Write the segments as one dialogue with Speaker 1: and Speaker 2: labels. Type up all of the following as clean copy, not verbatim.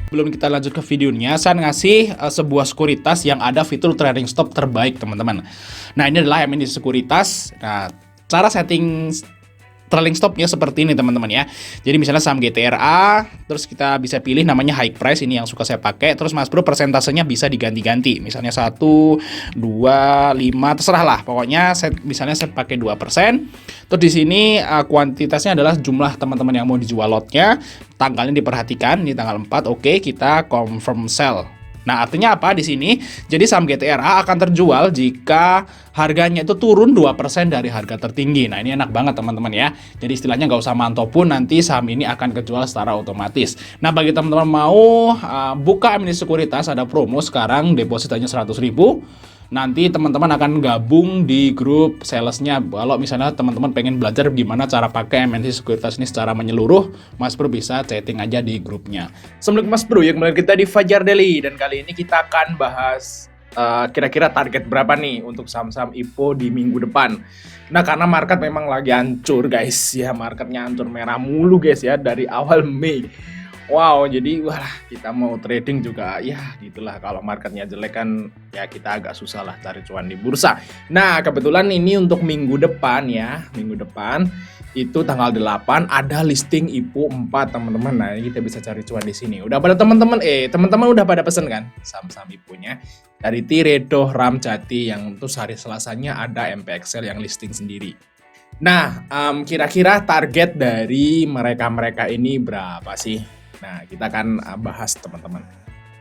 Speaker 1: Belum kita lanjut ke videonya, saya ngasih sebuah sekuritas yang ada fitur trading stop terbaik, teman-teman. Nah, ini adalah MNC Sekuritas. Nah, cara setting trailing stopnya seperti ini, teman-teman ya. Jadi misalnya saham GTRA, terus kita bisa pilih namanya high price, ini yang suka saya pakai. Terus Mas Bro persentasenya bisa diganti-ganti. Misalnya 1, 2, 5, terserah lah. Pokoknya misalnya saya pakai 2%. Terus di sini kuantitasnya adalah jumlah teman-teman yang mau dijual lotnya. Tanggalnya diperhatikan, ini tanggal 4. Oke, kita confirm sell. Nah, artinya apa di sini? Jadi saham GTRA akan terjual jika harganya itu turun 2% dari harga tertinggi. Nah, ini enak banget teman-teman ya. Jadi istilahnya nggak usah mantau pun, nanti saham ini akan kejual secara otomatis. Nah, bagi teman-teman mau buka MNC Sekuritas, ada promo sekarang, deposit hanya 100.000. Nanti teman-teman akan gabung di grup salesnya. Kalau misalnya teman-teman pengen belajar gimana cara pakai MNC Sekuritas ini secara menyeluruh, Mas Bro bisa chatting aja di grupnya. Assalamualaikum Mas Bro, ya kembali kita di Fajar Daily. Dan kali ini kita akan bahas kira-kira target berapa nih untuk saham-saham IPO di minggu depan. Nah, karena market memang lagi hancur guys ya, marketnya hancur merah mulu guys ya dari awal Mei. Wow, jadi kita mau trading juga ya gitulah, kalau marketnya jelek kan ya kita agak susah lah cari cuan di bursa. Nah, kebetulan ini untuk minggu depan ya, minggu depan itu tanggal 8 ada listing IPO 4 teman-teman. Nah, ini kita bisa cari cuan di sini. Udah pada teman-teman udah pada pesen kan saham-saham IPO-nya dari Tiredo, Ramjati yang terus hari Selasanya ada MPXL yang listing sendiri. Nah, kira-kira target dari mereka-mereka ini berapa sih? Nah, kita akan bahas teman-teman.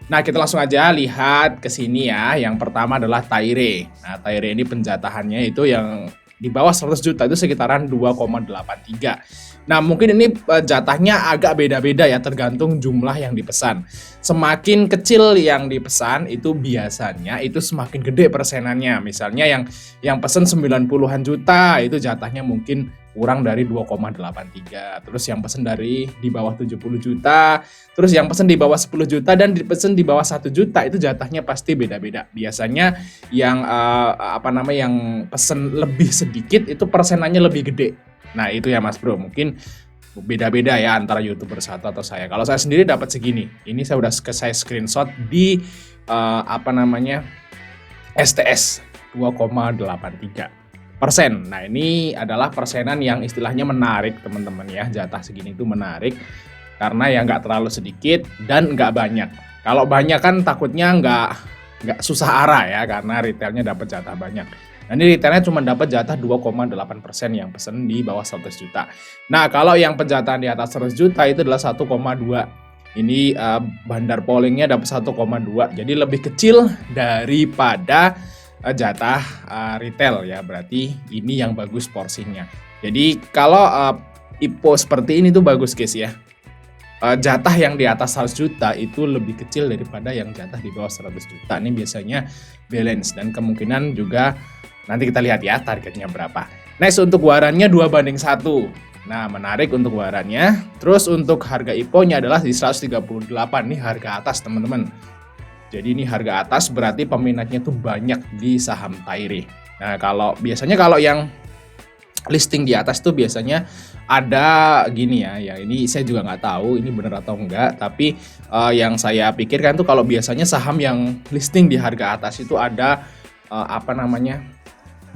Speaker 1: Nah, kita langsung aja lihat ke sini ya. Yang pertama adalah Taire. Nah, Taire ini penjatahannya itu yang di bawah 100 juta itu sekitaran 2,83. Nah, mungkin ini jatahnya agak beda-beda ya, tergantung jumlah yang dipesan. Semakin kecil yang dipesan itu biasanya itu semakin gede persenannya. Misalnya yang pesen 90-an juta itu jatahnya mungkin kurang dari 2,83. Terus yang pesen dari di bawah 70 juta, terus yang pesen di bawah 10 juta dan pesen di bawah 1 juta itu jatahnya pasti beda-beda. Biasanya yang yang pesen lebih sedikit itu persenannya lebih gede. Nah, itu ya Mas Bro, mungkin beda-beda ya antara YouTuber satu atau saya. Kalau saya sendiri dapat segini. Ini saya screenshot di STS 2,83%. Nah, ini adalah persenan yang istilahnya menarik teman-teman ya. Jatah segini itu menarik karena ya nggak terlalu sedikit dan nggak banyak. Kalau banyak kan takutnya nggak susah arah ya, karena retailnya dapat jatah banyak. Nah, ini retailnya cuma dapat jatah 2,8% yang pesen di bawah 100 juta. Nah, kalau yang penjatahan di atas 100 juta itu adalah 1,2. Ini bandar pollingnya dapat 1,2. Jadi lebih kecil daripada jatah retail ya. Berarti ini yang bagus porsinya. Jadi kalau IPO seperti ini tuh bagus guys ya. Jatah yang di atas 100 juta itu lebih kecil daripada yang jatah di bawah 100 juta. Ini biasanya balance dan kemungkinan juga nanti kita lihat ya targetnya berapa. Next, untuk warannya 2:1. Nah, menarik untuk warannya. Terus untuk harga IPO-nya adalah di 138. Ini harga atas teman-teman. Jadi ini harga atas berarti peminatnya tuh banyak di saham Taire. Nah, kalau yang listing di atas tuh biasanya ada gini ya ini saya juga nggak tahu ini benar atau enggak, tapi yang saya pikirkan tuh kalau biasanya saham yang listing di harga atas itu ada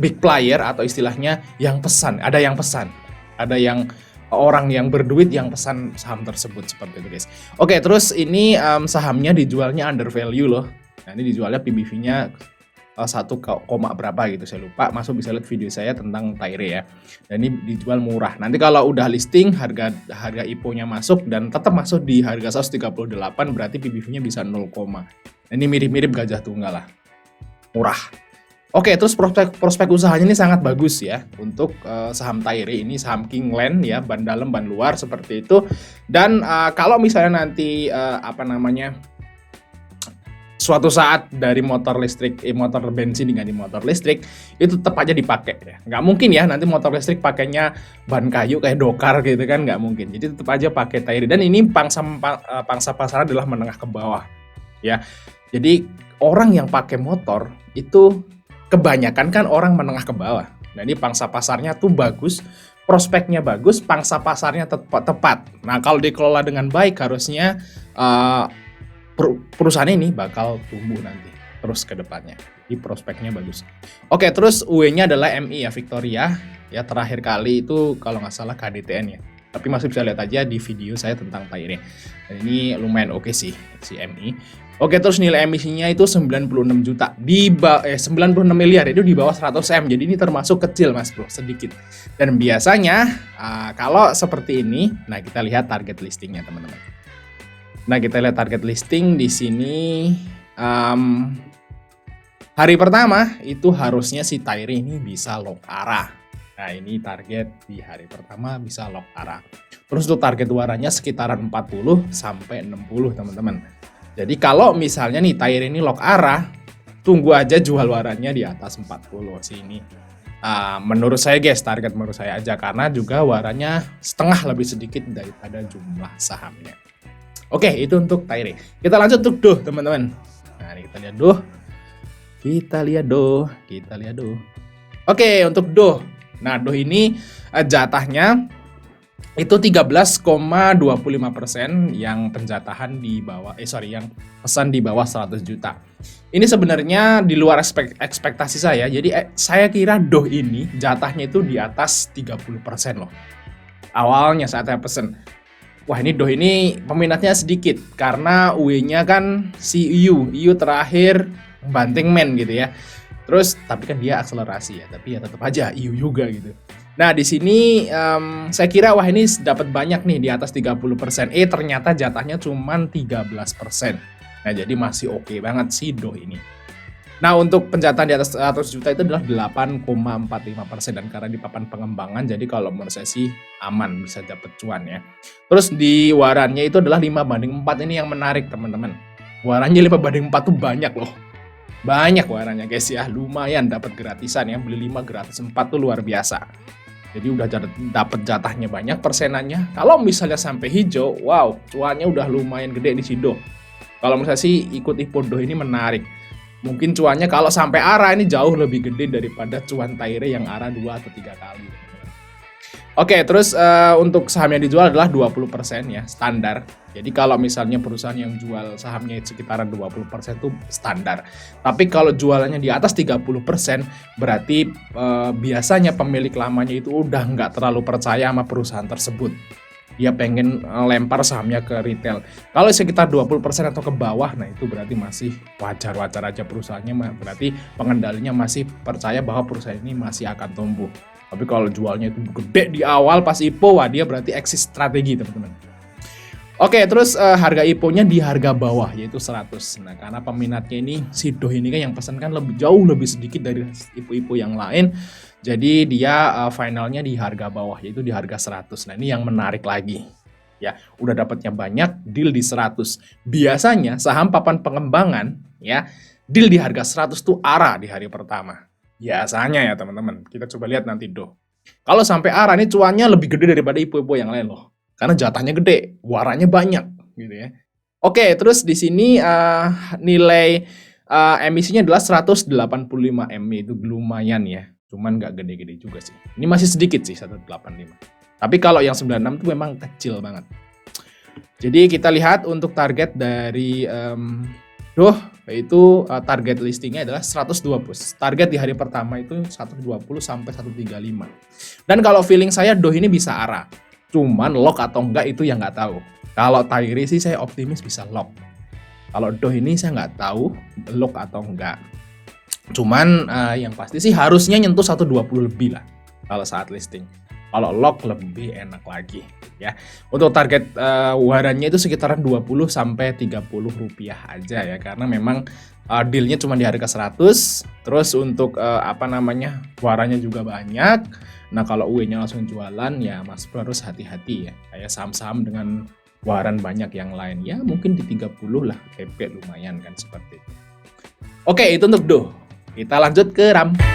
Speaker 1: big player atau istilahnya yang pesan, ada yang orang yang berduit yang pesan saham tersebut seperti itu guys. Oke, terus ini sahamnya dijualnya under value loh. Nah, ini dijualnya PBV-nya 1, berapa gitu saya lupa. Masuk bisa lihat video saya tentang Taire ya. Dan ini dijual murah. Nanti kalau udah listing harga IPO-nya masuk dan tetap masuk di harga 138 berarti PBV-nya bisa 0, ini mirip-mirip Gajah Tunggal lah. Murah. Oke, terus prospek usahanya ini sangat bagus ya untuk saham Taire. Ini saham Kingland ya, ban dalam ban luar seperti itu. Dan kalau misalnya nanti suatu saat dari motor bensin diganti motor listrik, itu tetap aja dipakai ya. Nggak mungkin ya nanti motor listrik pakainya ban kayu kayak Dokar gitu kan, nggak mungkin. Jadi tetap aja pakai Taire. Dan ini pangsa pasar adalah menengah ke bawah ya. Jadi orang yang pakai motor itu kebanyakan kan orang menengah ke bawah. Nah, ini pangsa pasarnya tuh bagus, prospeknya bagus, pangsa pasarnya tepat. Nah, kalau dikelola dengan baik harusnya perusahaan ini bakal tumbuh nanti terus ke depannya. Jadi prospeknya bagus. Oke, terus UE-nya adalah MI ya, Victoria. Ya, terakhir kali itu kalau nggak salah KDTN ya. Tapi masih bisa lihat aja di video saya tentang Tairi. Dan ini lumayan oke sih, si MI. Oke, terus nilai emisinya itu 96 juta. 96 miliar, itu di bawah 100 M. Jadi ini termasuk kecil Mas Bro, sedikit. Dan biasanya kalau seperti ini, nah kita lihat target listingnya teman-teman. Nah, kita lihat target listing di sini. Hari pertama itu harusnya si Tairi ini bisa lock arah. Nah, ini target di hari pertama bisa lock arah. Terus untuk target waranya sekitaran 40 sampai 60 teman-teman. Jadi kalau misalnya nih Tairi ini lock arah, tunggu aja jual waranya di atas 40 sini. Menurut saya guys, target menurut saya aja, karena juga waranya setengah lebih sedikit daripada jumlah sahamnya. Oke, itu untuk Tairi. Kita lanjut untuk DOH teman-teman. Nah, ini kita lihat DOH. Kita lihat DOH. Oke, untuk DOH. Nah, DOH ini jatahnya itu 13,25% yang penjatahan di bawah yang pesan di bawah 100 juta. Ini sebenarnya di luar ekspektasi saya. Jadi saya kira DOH ini jatahnya itu di atas 30% loh. Awalnya saat saya pesen, wah ini DOH ini peminatnya sedikit karena UE-nya kan si EU terakhir banting men gitu ya. Terus tapi kan dia akselerasi ya, tapi ya tetap aja EU juga gitu. Nah, di sini saya kira wah ini dapat banyak nih di atas 30%. Ternyata jatahnya cuma 13%. Nah, jadi masih oke banget sih DOH ini. Nah, untuk penjatahan di atas 100 juta itu adalah 8,45%, dan karena di papan pengembangan jadi kalau menurut saya sih aman, bisa dapat cuan ya. Terus di warannya itu adalah 5/4, ini yang menarik teman-teman. Warannya 5/4 tuh banyak loh. Banyak warannya guys ya, lumayan dapat gratisan ya, beli 5 gratis 4 tuh luar biasa. Jadi udah dapat jatahnya banyak, persenannya. Kalau misalnya sampai hijau, wow, cuannya udah lumayan gede di sido. Kalau misalnya sih ikut DOH ini menarik. Mungkin cuannya kalau sampai ARA ini jauh lebih gede daripada cuan Tairi yang ARA 2 atau 3 kali. Oke, terus untuk saham yang dijual adalah 20% ya, standar. Jadi kalau misalnya perusahaan yang jual sahamnya sekitaran 20% itu standar. Tapi kalau jualannya di atas 30%, berarti biasanya pemilik lamanya itu udah nggak terlalu percaya sama perusahaan tersebut. Dia pengen lempar sahamnya ke retail. Kalau sekitar 20% atau ke bawah, nah itu berarti masih wajar-wajar aja perusahaannya. Berarti pengendalinya masih percaya bahwa perusahaan ini masih akan tumbuh. Tapi kalau jualnya itu gede di awal pas IPO, wah dia berarti exit strategi teman-teman. Oke, terus harga IPO-nya di harga bawah yaitu 100. Nah, karena peminatnya ini si DOH ini kan yang pesan kan jauh lebih sedikit dari IPO-IPO yang lain. Jadi dia finalnya di harga bawah yaitu di harga 100. Nah, ini yang menarik lagi. Ya, udah dapatnya banyak, deal di 100. Biasanya saham papan pengembangan ya, deal di harga 100 tuh ARA di hari pertama. Biasanya ya teman-teman, kita coba lihat nanti DOH. Kalau sampai ARA ini cuannya lebih gede daripada IPO-IPO yang lain loh. Karena jatahnya gede, waranya banyak gitu ya. Oke, terus di sini nilai emisinya adalah 185 MI, itu lumayan ya. Cuman nggak gede-gede juga sih. Ini masih sedikit sih 185. Tapi kalau yang 96 itu memang kecil banget. Jadi kita lihat untuk target dari DOH itu target listingnya adalah 120. Target di hari pertama itu 120 sampai 135. Dan kalau feeling saya DOH ini bisa ARA. Cuman lock atau enggak itu yang nggak tahu. Kalau Tairi sih saya optimis bisa lock. Kalau DOH ini saya nggak tahu lock atau enggak. Cuman yang pasti sih harusnya nyentuh 120 lebih lah kalau saat listing. Kalau lock lebih enak lagi ya. Untuk target warannya itu sekitaran 20 sampai 30 rupiah aja ya, karena memang dealnya cuma di harga 100. Terus untuk warannya juga banyak. Nah, kalau UE-nya langsung jualan ya Mas Bro harus hati-hati ya. Kayak saham-saham dengan waran banyak yang lain ya mungkin di 30 lah TP lumayan kan seperti itu. Oke, itu untuk DOH. Kita lanjut ke RAM.